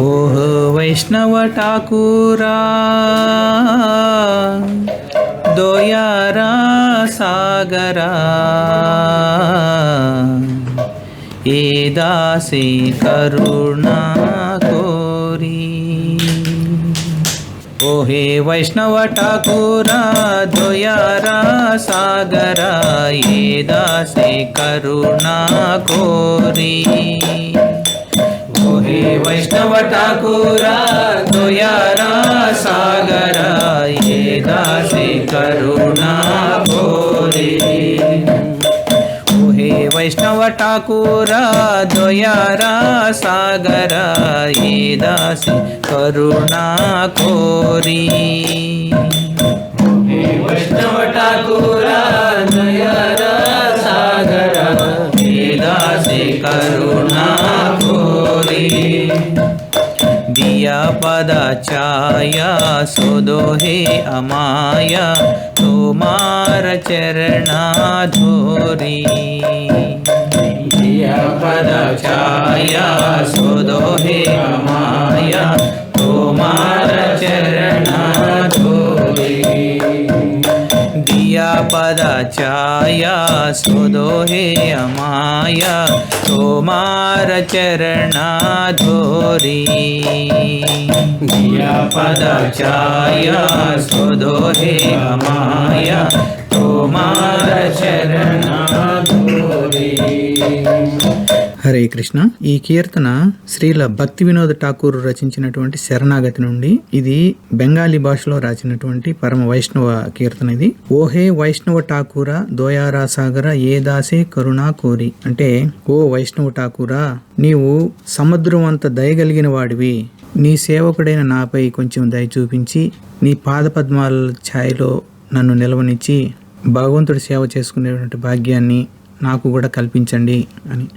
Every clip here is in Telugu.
ओह वैष्णव ठाकुरा दोयारा सागरा ए दासी करुणा कोरी। ओहे वैष्णव ठाकुरा दोयारा सागरा ये दासी करुणा कोरी। ओहे वैष्णव ठाकुरा दोयारा सागरा ये दासी करुणा कोरी। ओहे वैष्णव ठाकुरा दोयारा सागरा ये दासी करुणा कोरी। ओहे वैष्णव ठाकुरा दोयारा सागरा ये दासी करुणा कोरी। दिया पदा छाया सोदो हे अमाया तुम्हार चरणा धोरी। दिया पदा छाया सोदो हे अमाया तुम्हार चरणा धोरी। दिया पदा छाया सोदो हे अमाया तुम्हार चरणा धोरी। दिया पदा छाया सोदो हे अमाया तुम्हार चरणा धोरी। హరే కృష్ణ. ఈ కీర్తన శ్రీల భక్తి వినోద్ ఠాకూర్ రచించినటువంటి శరణాగతి నుండి, ఇది బెంగాలీ భాషలో రాసినటువంటి పరమ వైష్ణవ కీర్తన ఇది. ఓహే వైష్ణవ ఠాకూర దోయారా సాగర ఏ దాసే కరుణా కోరి. అంటే, ఓ వైష్ణవ ఠాకూరా, నీవు సముద్రం అంత దయగలిగిన వాడివి. నీ సేవకుడైన నాపై కొంచెం దయ చూపించి నీ పాదపద్మాల ఛాయలో నన్ను నిలవనిచ్చి భగవంతుడి సేవ చేసుకునేటువంటి భాగ్యాన్ని నాకు కూడా కల్పించండి అని.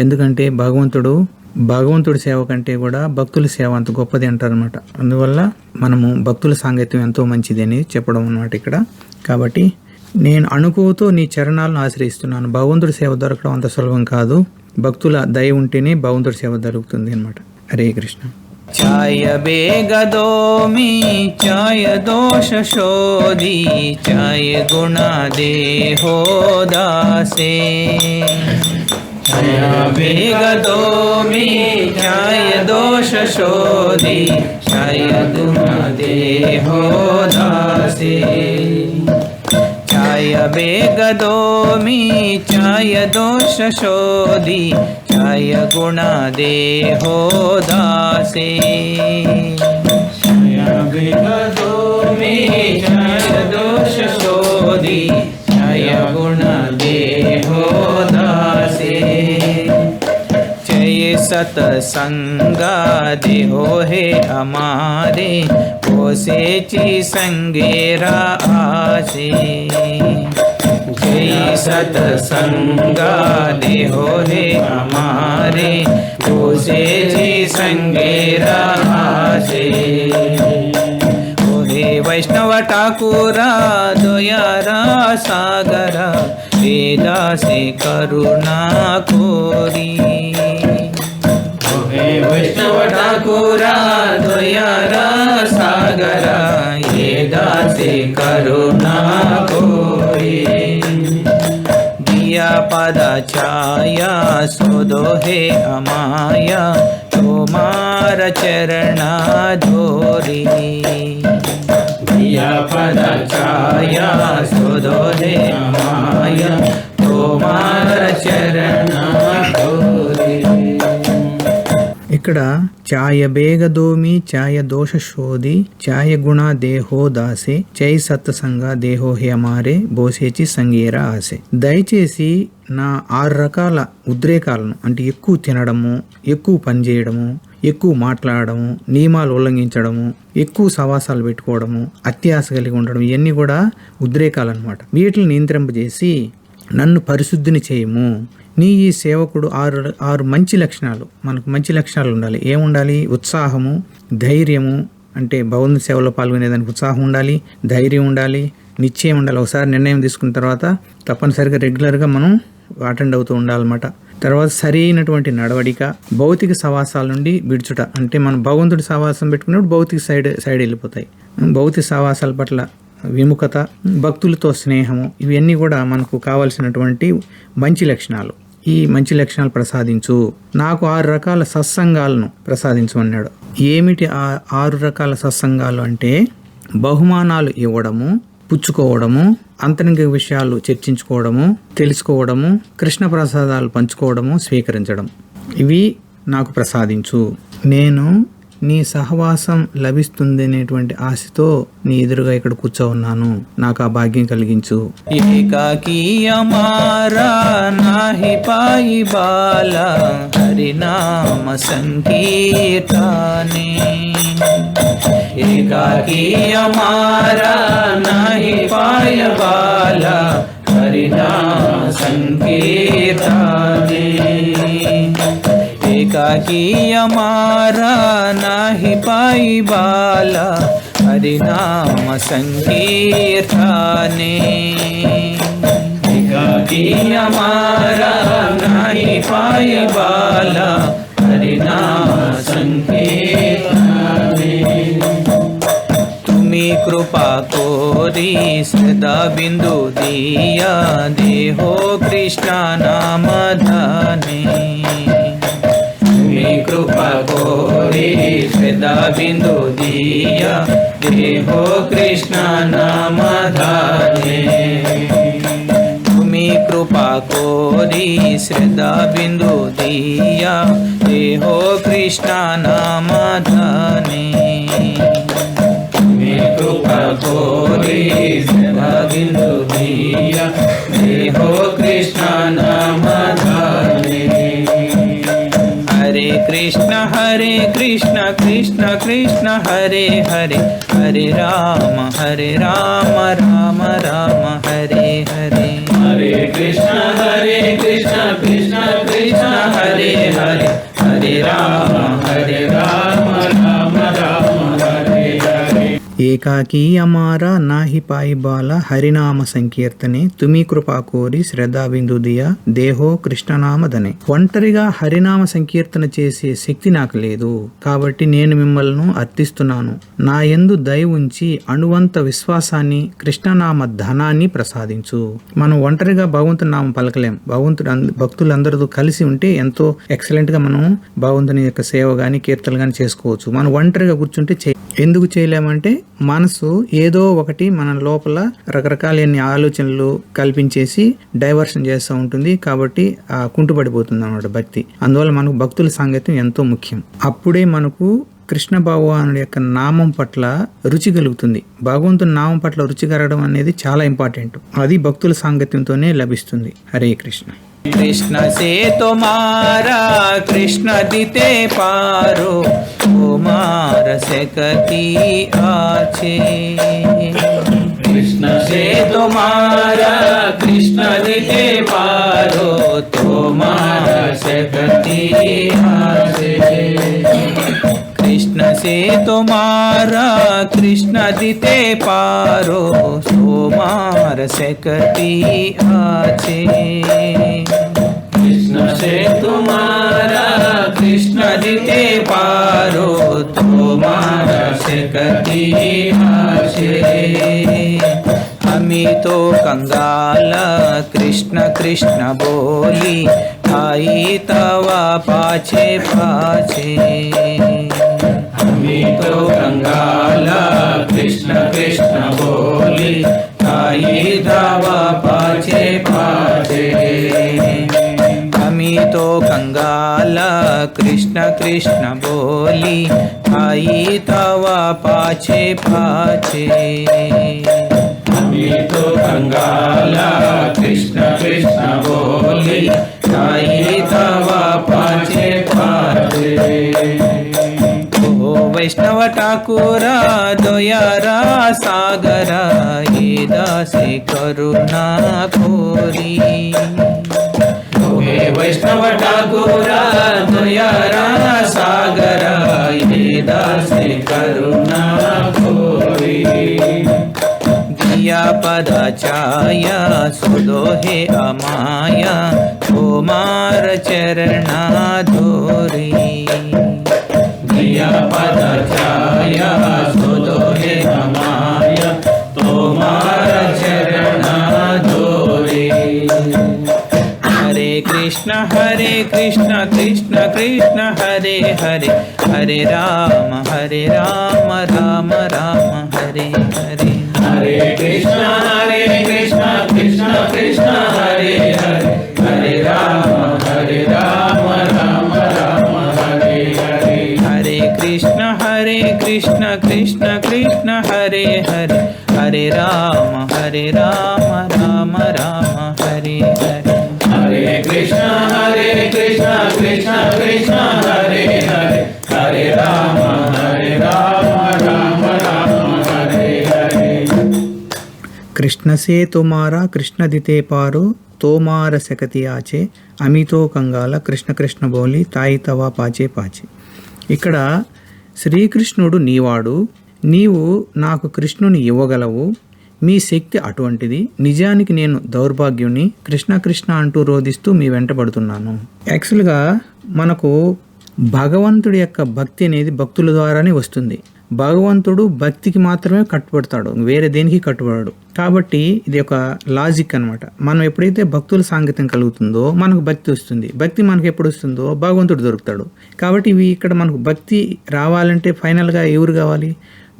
ఎందుకంటే భగవంతుడి సేవ కంటే కూడా భక్తుల సేవ అంత గొప్పది అంటారనమాట. అందువల్ల మనము భక్తుల సాంగత్యం ఎంతో మంచిది అని చెప్పడం అన్నమాట ఇక్కడ. కాబట్టి నేను అనుకోతో నీ చరణాలను ఆశ్రయిస్తున్నాను. భగవంతుడి సేవ దొరకడం అంత సులభం కాదు. భక్తుల దయ ఉంటేనే భగవంతుడి సేవ దొరుకుతుంది అనమాట. హరే కృష్ణ. ఛాయ బేగదోమి ఛాయ దోష శోధి ఛాయ గుణ దేహో దాసే। ఛాయ బేగదోమి ఛాయ దోష శోధి ఛాయ గుణ దేహో దాసే। ఛాయ బేగదోమి ఛాయ దోష శోధి ఛాయ గుణ దేహో దాసే। ఛాయ బేగదోమి ఛాయ దోష శోధి ఛాయ గుణ దేహో దాసే। जय सतसंगा देहो हे हमारे ओसेची संगेरा आसे। जय सतसंगा देहो हे हमारे ओसेची संगेरा आसे। ओहे वैष्णव ठाकुरा दोयारा सागरा वेदा से करुणा कोरी। ओहे वैष्णव ठाकुरा दोयारा सागरा वेदा से करुणा कोरी। दिया पदा छाया सोदो हे अमाया तुम्हार चरणा धोरी। दिया पदा छाया सोदो हे अमाया तुम्हार चरणा धोरी। ఇక్కడ ఛాయ బేగదోమి ఛాయ దోష శోధి ఛాయ గుణ దేహో దాసే చై సత్సంగ దేహో హే అమారే బోసేచి సంగేరా ఆసే. దయచేసి నా 6 రకాల ఉద్రేకాలను, అంటే ఎక్కువ తినడము, ఎక్కువ పని చేయడము, ఎక్కువ మాట్లాడడము, నియమాలు ఉల్లంఘించడము, ఎక్కువ సవాసాలు పెట్టుకోవడము, అత్యాశ కలిగి ఉండడం, ఇవన్నీ కూడా ఉద్రేకాలు అనమాట. వీటిని నియంత్రింపజేసి నన్ను పరిశుద్ధిని చేయము. నీ ఈ సేవకుడు 6 మంచి లక్షణాలు, మనకు మంచి లక్షణాలు ఉండాలి. ఏముండాలి? ఉత్సాహము, ధైర్యము, అంటే భగవంతుని సేవలో పాల్గొనేదానికి ఉత్సాహం ఉండాలి, ధైర్యం ఉండాలి, నిశ్చయం ఉండాలి. ఒకసారి నిర్ణయం తీసుకున్న తర్వాత తప్పనిసరిగా రెగ్యులర్గా మనం అటెండ్ అవుతూ ఉండాలన్నమాట. తర్వాత సరైనటువంటి నడవడిక, భౌతిక సవాసాల నుండి విడుచుట. అంటే మనం భగవంతుడి సవాసం పెట్టుకున్నప్పుడు భౌతిక సైడ్ వెళ్ళిపోతాయి. భౌతిక సవాసాల పట్ల విముఖత, భక్తులతో స్నేహము, ఇవన్నీ కూడా మనకు కావలసినటువంటి మంచి లక్షణాలు. ఈ మంచి లక్షణాలు ప్రసాదించు, నాకు 6 రకాల సత్సంగాలను ప్రసాదించు అన్నాడు. ఏమిటి ఆ 6 రకాల సత్సంగాలు అంటే బహుమానాలు ఇవ్వడము, పుచ్చుకోవడము, అంతరంగిక విషయాలు చర్చించుకోవడము, తెలుసుకోవడము, కృష్ణ ప్రసాదాలు పంచుకోవడము, స్వీకరించడం. ఇవి నాకు ప్రసాదించు. నేను నీ సహవాసం లభిస్తుందనేటువంటి ఆశతో నీ ఎదురుగా ఇక్కడ కూర్చో ఉన్నాను. నాకు ఆ భాగ్యం కలిగించు. ఏకాకి అమారా నాహి పాయి బాల హరినామ సంకీర్తనే. ఏకాకి అమారా నాహి పాయ బాల హరినామ సంకీర్తనే. एकाकी हमारा नाही पाई बाला हरिनाम संकीर्तने. एकाकी हमारा नाही पाई बाला हरिनाम संकीर्तने. तुम्ही कृपा कोरी सदा बिंदु दिया देहो कृष्णा नाम धाने. कृपा कोरी सदा बिंदु दिया देहो कृष्ण नाम धाने. तुम्ही कृपा कोरी सदा बिंदु दिया देहो कृष्ण नाम धाने. तुम्ही कृपा कोरी सदा बिंदु दिया देहो कृष्ण नाम धाने. हरे कृष्ण कृष्ण कृष्ण हरे हरे, हरे राम राम राम हरे हरे. हरे कृष्ण कृष्ण कृष्ण हरे हरे, हरे राम राम राम हरे हरे. ఏకాకి అమారా నాహి పాయి బాల హరినామ సంకీర్తనే. తుమి కృపా కోరి శ్రద్ధా బిందుదియ దేహో కృష్ణనామదనే. ఒంటరిగా హరినామ సంకీర్తన చేసే శక్తి నాకు లేదు, కాబట్టి నేను మిమ్మల్ని అర్థిస్తున్నాను. నా యందు దయ ఉంచి అణువంత విశ్వాసాన్ని, కృష్ణనామ ధనాన్ని ప్రసాదించు. మనం ఒంటరిగా భగవంతుని నామం పలకలేం. భక్తులందరితో కలిసి ఉంటే ఎంతో ఎక్సలెంట్ గా మనం భగవంతుని యొక్క సేవ గాని కీర్తనలు గాని చేసుకోవచ్చు. మనం ఒంటరిగా కూర్చుంటే ఎందుకు చేయలేమంటే మనసు ఏదో ఒకటి మన లోపల రకరకాల ఆలోచనలు కల్పించేసి డైవర్షన్ చేస్తూ ఉంటుంది. కాబట్టి కుంటుపడిపోతుంది అన్నమాట భక్తి. అందువల్ల మనకు భక్తుల సాంగత్యం ఎంతో ముఖ్యం. అప్పుడే మనకు కృష్ణ భగవానుడి యొక్క నామం పట్ల రుచి కలుగుతుంది. భగవంతుని నామం పట్ల రుచి కలగడం అనేది చాలా ఇంపార్టెంట్. అది భక్తుల సాంగత్యంతోనే లభిస్తుంది. హరే కృష్ణ. कृष्ण से तुम्हारा कृष्ण दिते पारो, कुमार से कति आछे. कृष्ण से तुम्हारा कृष्ण दिते पारो, कुमार से कति आछे. कृष्ण से तुम्हारा कृष्ण दिते पारो, कुमार से कति आछे. कृष्ण से तुम्हारा कृष्ण दिते पारो, तुम्हारा से कति आछे. हमी तो कंगाल कृष्ण कृष्ण बोली, आई तवा पाछे पाछे. हमी तो कंगाल कृष्ण कृष्ण बोली, आई तवा पाछे पाछे. हमी तो कंगाल कृष्ण कृष्ण बोली, आई तवा पाछे पाछे. हमी तो कंगाल कृष्ण कृष्ण बोली, आई तवा पाछे पाछे. वैष्णव ठाकुरा दयारा सागरा, ये दासी करुणा कोरी. वैष्णव ठाकुरा दयारा सागरा, ये दासी करुणा कोरी. प्रियापदाचाया सुदोहे अमाया तोमार चरणा धोरी प्रियापदाचाया सुदोहे अमाया तोमार चरणा धोरी हरे कृष्ण कृष्ण कृष्ण हरे हरे हरे राम राम राम हरे हरे हरे कृष्ण कृष्ण कृष्ण हरे हरे हरे राम राम राम हरे हरे हरे कृष्ण कृष्ण कृष्ण हरे हरे हरे राम राम राम हरे हरे हरे कृष्ण कृष्ण कृष्ण हरे हरे हरे राम राम हरे हरे कृष्ण से तुम्हारा कृष्ण दिते पारो तोमार सकति आचे अमितो कंगाల కృష్ణ కృష్ణ బోలి తాయి తవా పాచే పాచే. ఇక్కడ శ్రీకృష్ణుడు నీవాడు, నీవు నాకు కృష్ణుని ఇవ్వగలవు, మీ శక్తి అటువంటిది, నిజానికి నేను దౌర్భాగ్యుని, కృష్ణ కృష్ణ అంటూ రోధిస్తూ మీ వెంట పడుతున్నాను. యాక్చువల్గా మనకు భగవంతుడి యొక్క భక్తి అనేది భక్తుల ద్వారానే వస్తుంది. భగవంతుడు భక్తికి మాత్రమే కట్టుబడతాడు, వేరే దేనికి కట్టుబడాడు. కాబట్టి ఇది ఒక లాజిక్ అనమాట. మనం ఎప్పుడైతే భక్తుల సాంగత్యం కలుగుతుందో మనకు భక్తి వస్తుంది. భక్తి మనకు ఎప్పుడు వస్తుందో భగవంతుడు దొరుకుతాడు. కాబట్టి ఇవి ఇక్కడ మనకు భక్తి రావాలంటే ఫైనల్గా ఎవరు కావాలి?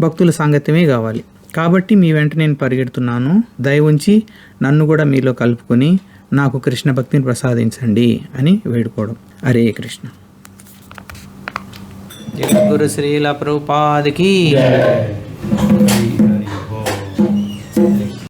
భక్తుల సాంగత్యమే కావాలి. కాబట్టి మీ వెంట నేను పరిగెడుతున్నాను, దయ ఉంచి నన్ను కూడా మీలో కలుపుకొని నాకు కృష్ణ భక్తిని ప్రసాదించండి అని వేడుకోవడం. హరే కృష్ణ. జగద్గురు శ్రీల ప్రభుపాద్ కీ జై.